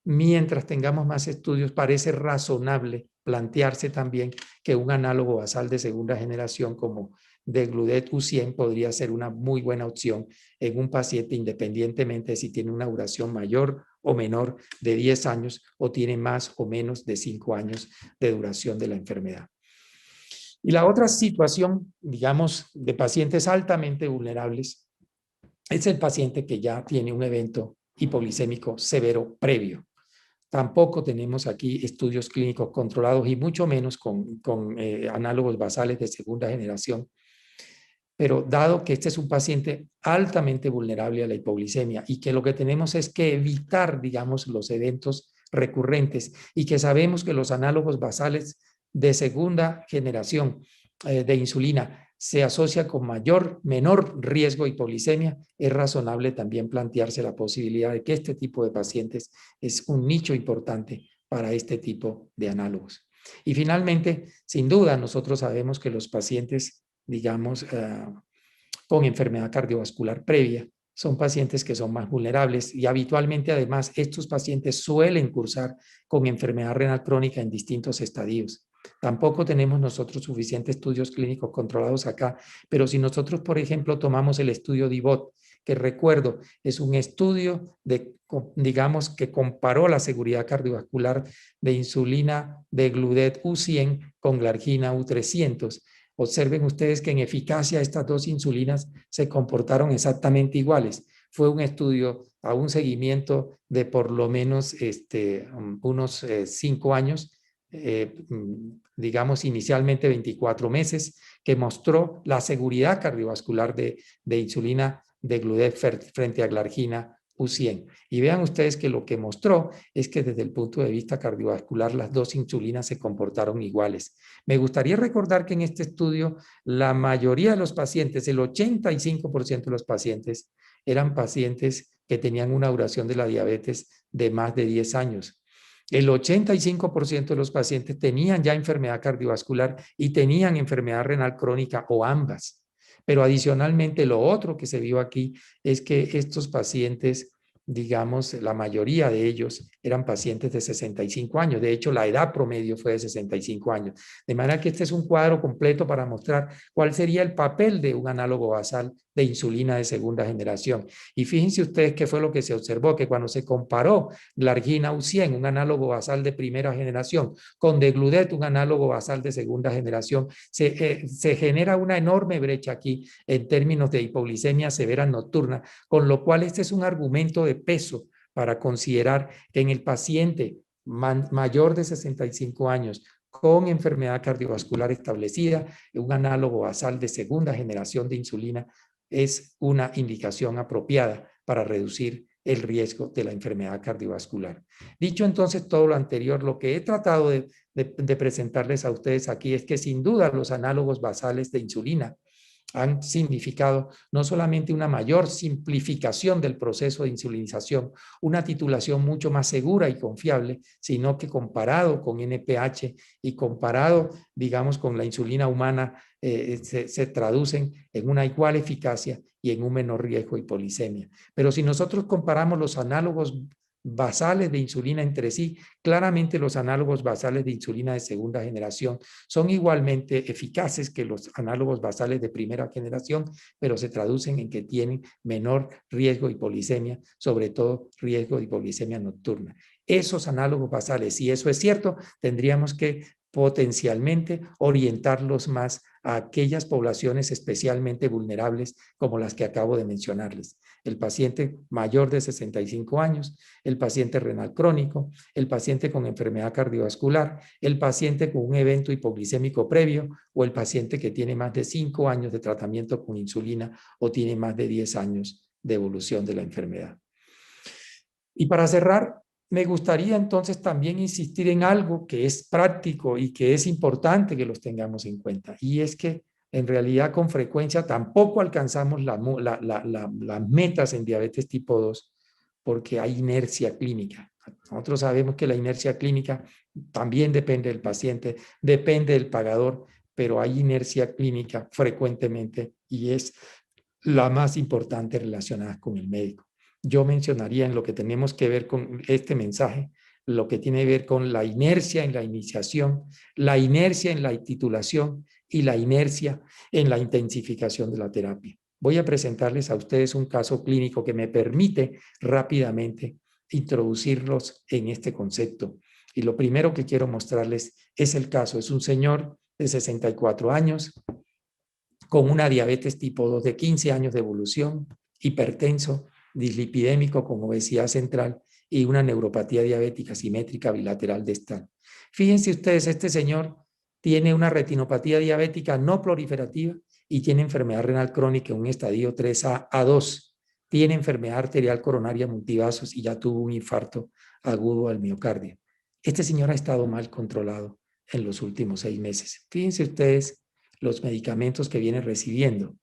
mientras tengamos más estudios, parece razonable plantearse también que un análogo basal de segunda generación como Degludet U100 podría ser una muy buena opción en un paciente independientemente de si tiene una duración mayor o menor de 10 años o tiene más o menos de 5 años de duración de la enfermedad. Y la otra situación, digamos, de pacientes altamente vulnerables es el paciente que ya tiene un evento hipoglicémico severo previo. Tampoco tenemos aquí estudios clínicos controlados y mucho menos con análogos basales de segunda generación. Pero dado que este es un paciente altamente vulnerable a la hipoglicemia y que lo que tenemos es que evitar, digamos, los eventos recurrentes y que sabemos que los análogos basales de segunda generación de insulina se asocia con menor riesgo de hipoglicemia, es razonable también plantearse la posibilidad de que este tipo de pacientes es un nicho importante para este tipo de análogos. Y finalmente, sin duda, nosotros sabemos que los pacientes, digamos, con enfermedad cardiovascular previa, son pacientes que son más vulnerables y habitualmente además estos pacientes suelen cursar con enfermedad renal crónica en distintos estadios. Tampoco tenemos nosotros suficientes estudios clínicos controlados acá, pero si nosotros, por ejemplo, tomamos el estudio DIVOT, que recuerdo, es un estudio digamos, que comparó la seguridad cardiovascular de insulina Degludet U100 con glargina U300, Observen ustedes que en eficacia estas dos insulinas se comportaron exactamente iguales. Fue un estudio a un seguimiento de por lo menos unos 5 años, digamos inicialmente 24 meses, que mostró la seguridad cardiovascular de insulina de Gludet frente a glargina U100. Y vean ustedes que lo que mostró es que desde el punto de vista cardiovascular las dos insulinas se comportaron iguales. Me gustaría recordar que en este estudio la mayoría de los pacientes, el 85% de los pacientes, eran pacientes que tenían una duración de la diabetes de más de 10 años. El 85% de los pacientes tenían ya enfermedad cardiovascular y tenían enfermedad renal crónica o ambas. Pero adicionalmente lo otro que se vio aquí es que estos pacientes, digamos, la mayoría de ellos eran pacientes de 65 años. De hecho, la edad promedio fue de 65 años. De manera que este es un cuadro completo para mostrar cuál sería el papel de un análogo basal de insulina de segunda generación. Y fíjense ustedes qué fue lo que se observó, que cuando se comparó glargina U100, un análogo basal de primera generación, con Degludec, un análogo basal de segunda generación, se genera una enorme brecha aquí en términos de hipoglicemia severa nocturna, con lo cual este es un argumento de peso para considerar que en el paciente mayor de 65 años con enfermedad cardiovascular establecida, un análogo basal de segunda generación de insulina es una indicación apropiada para reducir el riesgo de la enfermedad cardiovascular. Dicho entonces todo lo anterior, lo que he tratado de presentarles a ustedes aquí es que sin duda los análogos basales de insulina han significado no solamente una mayor simplificación del proceso de insulinización, una titulación mucho más segura y confiable, sino que comparado con NPH y comparado, digamos, con la insulina humana, se traducen en una igual eficacia y en un menor riesgo de hipoglicemia. Pero si nosotros comparamos los análogos basales de insulina entre sí, claramente los análogos basales de insulina de segunda generación son igualmente eficaces que los análogos basales de primera generación, pero se traducen en que tienen menor riesgo de hipoglicemia, sobre todo riesgo de hipoglicemia nocturna. Esos análogos basales, si eso es cierto, tendríamos que potencialmente orientarlos más a aquellas poblaciones especialmente vulnerables como las que acabo de mencionarles. El paciente mayor de 65 años, el paciente renal crónico, el paciente con enfermedad cardiovascular, el paciente con un evento hipoglicémico previo o el paciente que tiene más de 5 años de tratamiento con insulina o tiene más de 10 años de evolución de la enfermedad. Y para cerrar, me gustaría entonces también insistir en algo que es práctico y que es importante que los tengamos en cuenta, y es que en realidad con frecuencia tampoco alcanzamos las metas en diabetes tipo 2 porque hay inercia clínica. Nosotros sabemos que la inercia clínica también depende del paciente, depende del pagador, pero hay inercia clínica frecuentemente y es la más importante relacionada con el médico. Yo mencionaría en lo que tenemos que ver con este mensaje, lo que tiene que ver con la inercia en la iniciación, la inercia en la titulación y la inercia en la intensificación de la terapia. Voy a presentarles a ustedes un caso clínico que me permite rápidamente introducirlos en este concepto. Y lo primero que quiero mostrarles es el caso. Es un señor de 64 años con una diabetes tipo 2 de 15 años de evolución, hipertenso, dislipidémico con obesidad central y una neuropatía diabética simétrica bilateral distal. Fíjense ustedes, este señor tiene una retinopatía diabética no proliferativa y tiene enfermedad renal crónica en un estadio 3A a 2. Tiene enfermedad arterial coronaria multivasos y ya tuvo un infarto agudo al miocardio. Este señor ha estado mal controlado en los últimos 6 meses. Fíjense ustedes los medicamentos que viene recibiendo.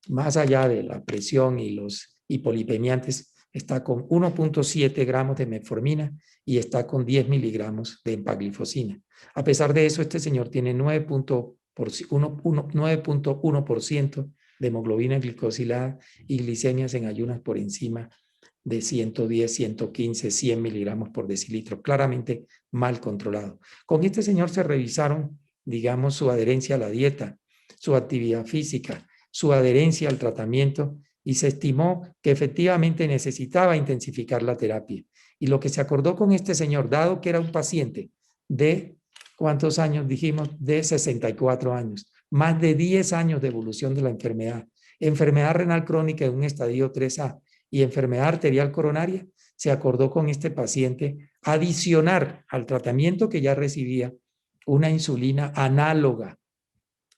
Más allá de la presión y los hipolipemiantes, está con 1.7 gramos de metformina y está con 10 miligramos de empaglifosina. A pesar de eso, este señor tiene 9.1% de hemoglobina glicosilada y glicemias en ayunas por encima de 110, 115, 100 miligramos por decilitro, claramente mal controlado. Con este señor se revisaron, digamos, su adherencia a la dieta, su actividad física, su adherencia al tratamiento y se estimó que efectivamente necesitaba intensificar la terapia. Y lo que se acordó con este señor, dado que era un paciente de, ¿cuántos años dijimos? De 64 años. más de 10 años de evolución de la enfermedad renal crónica en un estadio 3A y enfermedad arterial coronaria, se acordó con este paciente adicionar al tratamiento que ya recibía una insulina análoga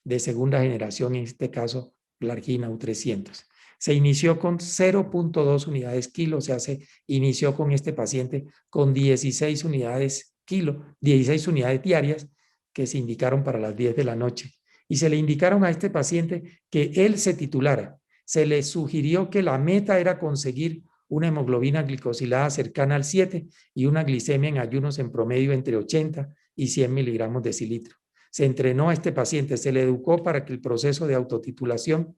de segunda generación, en este caso Glargina U300. Se inició con 0.2 unidades kilo, o sea, se inició con este paciente con 16 unidades kilo, 16 unidades diarias que se indicaron para las 10 de la noche. Y se le indicaron a este paciente que él se titulara. Se le sugirió que la meta era conseguir una hemoglobina glicosilada cercana al 7 y una glicemia en ayunos en promedio entre 80 y 100 miligramos de decilitro. Se entrenó a este paciente, se le educó para que el proceso de autotitulación,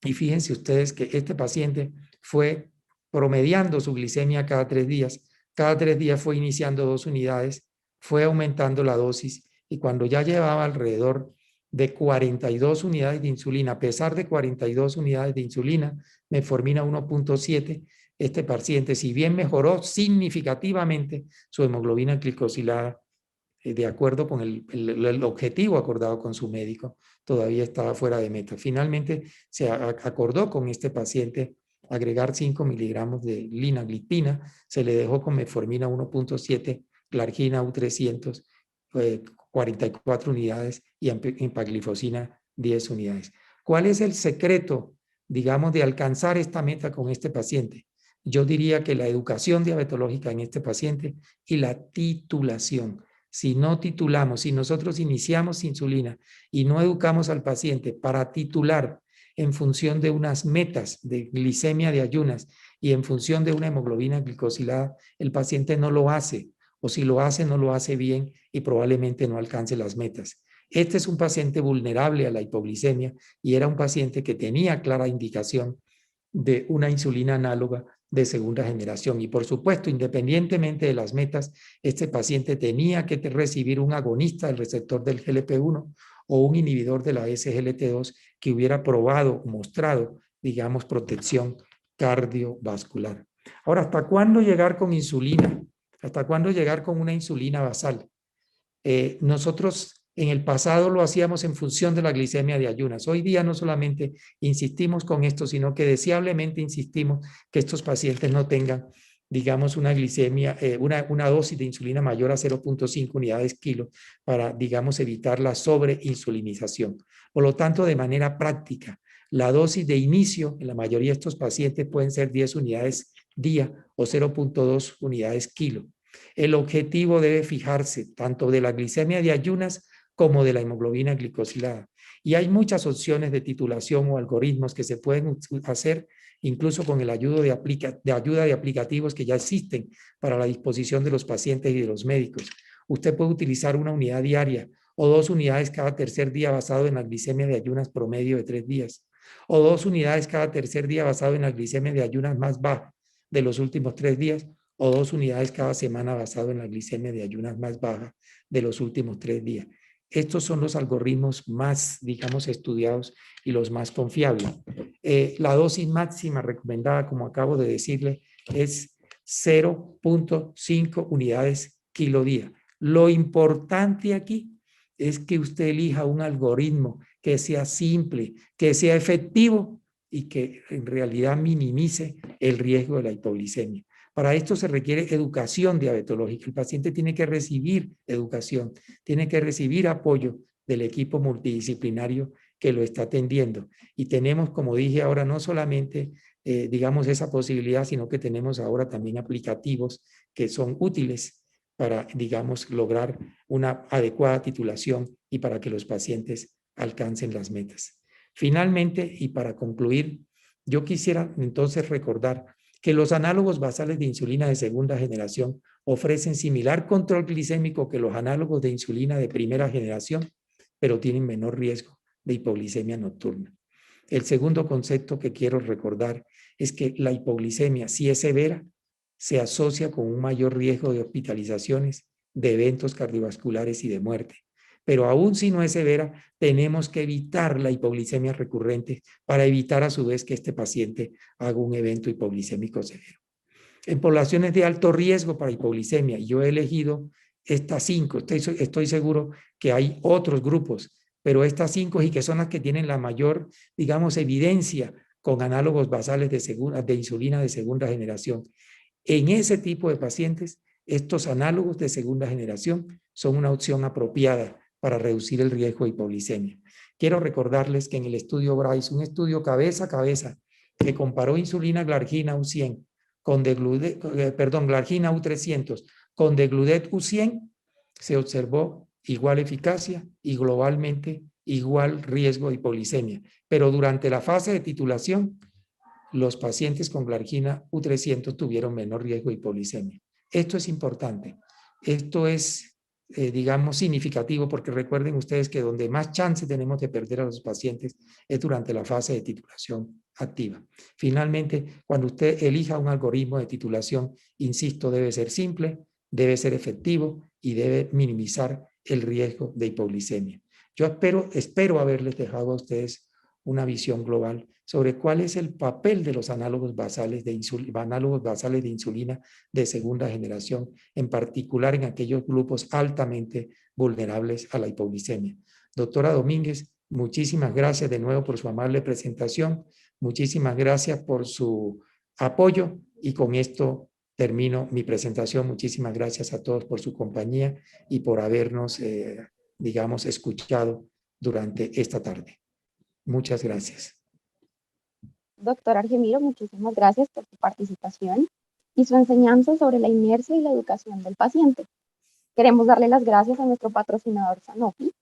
y fíjense ustedes que este paciente fue promediando su glicemia cada 3 días. Cada 3 días fue iniciando 2 unidades, fue aumentando la dosis y cuando ya llevaba alrededor de 42 unidades de insulina, a pesar de 42 unidades de insulina, metformina 1.7, este paciente, si bien mejoró significativamente su hemoglobina glicosilada, de acuerdo con el objetivo acordado con su médico, todavía estaba fuera de meta. Finalmente se acordó con este paciente agregar 5 miligramos de linagliptina, se le dejó con metformina 1.7, Glargina U300, 44 unidades y empaglifosina 10 unidades. ¿Cuál es el secreto, digamos, de alcanzar esta meta con este paciente? Yo diría que la educación diabetológica en este paciente y la titulación. Si no titulamos, si nosotros iniciamos insulina y no educamos al paciente para titular en función de unas metas de glicemia de ayunas y en función de una hemoglobina glicosilada, el paciente no lo hace, o si lo hace, no lo hace bien y probablemente no alcance las metas. Este es un paciente vulnerable a la hipoglicemia y era un paciente que tenía clara indicación de una insulina análoga de segunda generación. Y por supuesto, independientemente de las metas, este paciente tenía que recibir un agonista del receptor del GLP-1 o un inhibidor de la SGLT2 que hubiera probado, mostrado, digamos, protección cardiovascular. Ahora, ¿hasta cuándo llegar con insulina? ¿Hasta cuándo llegar con una insulina basal? Nosotros en el pasado lo hacíamos en función de la glicemia de ayunas. Hoy día no solamente insistimos con esto, sino que deseablemente insistimos que estos pacientes no tengan, digamos, una glicemia, una dosis de insulina mayor a 0.5 unidades kilo para, digamos, evitar la sobreinsulinización. Por lo tanto, de manera práctica, la dosis de inicio en la mayoría de estos pacientes pueden ser 10 unidades día o 0.2 unidades kilo. El objetivo debe fijarse tanto de la glicemia de ayunas como de la hemoglobina glicosilada. Y hay muchas opciones de titulación o algoritmos que se pueden hacer, incluso con el ayuda de aplicativos que ya existen para la disposición de los pacientes y de los médicos. Usted puede utilizar una unidad diaria o 2 unidades cada tercer día basado en la glicemia de ayunas promedio de 3 días, o 2 unidades cada tercer día basado en la glicemia de ayunas más baja de los últimos 3 días, o 2 unidades cada semana basado en la glicemia de ayunas más baja de los últimos 3 días. Estos son los algoritmos más, digamos, estudiados y los más confiables. La dosis máxima recomendada, como acabo de decirle, es 0.5 unidades kilo día. Lo importante aquí es que usted elija un algoritmo que sea simple, que sea efectivo y que en realidad minimice el riesgo de la hipoglicemia. Para esto se requiere educación diabetológica. El paciente tiene que recibir educación, tiene que recibir apoyo del equipo multidisciplinario que lo está atendiendo. Y tenemos, como dije ahora, no solamente, digamos, esa posibilidad, sino que tenemos ahora también aplicativos que son útiles para, digamos, lograr una adecuada titulación y para que los pacientes alcancen las metas. Finalmente, y para concluir, yo quisiera entonces recordar que los análogos basales de insulina de segunda generación ofrecen similar control glicémico que los análogos de insulina de primera generación, pero tienen menor riesgo de hipoglicemia nocturna. El segundo concepto que quiero recordar es que la hipoglicemia, si es severa, se asocia con un mayor riesgo de hospitalizaciones, de eventos cardiovasculares y de muerte. Pero aún si no es severa, tenemos que evitar la hipoglicemia recurrente para evitar a su vez que este paciente haga un evento hipoglicémico severo. En poblaciones de alto riesgo para hipoglicemia, yo he elegido estas 5, estoy seguro que hay otros grupos pero estas 5 y que son las que tienen la mayor, digamos, evidencia con análogos basales de insulina de segunda generación. En ese tipo de pacientes, estos análogos de segunda generación son una opción apropiada para reducir el riesgo de hipoglicemia. Quiero recordarles que en el estudio Bryce, un estudio cabeza a cabeza, que comparó insulina glargina U100 con glargina U300 con degludet U100, se observó igual eficacia y globalmente igual riesgo de hipoglicemia. Pero durante la fase de titulación, los pacientes con glargina U300 tuvieron menor riesgo de hipoglicemia. Esto es importante. Esto es, digamos, significativo porque recuerden ustedes que donde más chance tenemos de perder a los pacientes es durante la fase de titulación activa. Finalmente, cuando usted elija un algoritmo de titulación, insisto, debe ser simple, debe ser efectivo y debe minimizar el riesgo de hipoglicemia. Yo espero haberles dejado a ustedes una visión global sobre cuál es el papel de los análogos basales de insulina de segunda generación, en particular en aquellos grupos altamente vulnerables a la hipoglicemia. Doctora Domínguez, muchísimas gracias de nuevo por su amable presentación, muchísimas gracias por su apoyo y con esto termino mi presentación. Muchísimas gracias a todos por su compañía y por habernos, digamos, escuchado durante esta tarde. Muchas gracias. Doctor Argemiro, muchísimas gracias por su participación y su enseñanza sobre la inercia y la educación del paciente. Queremos darle las gracias a nuestro patrocinador Sanofi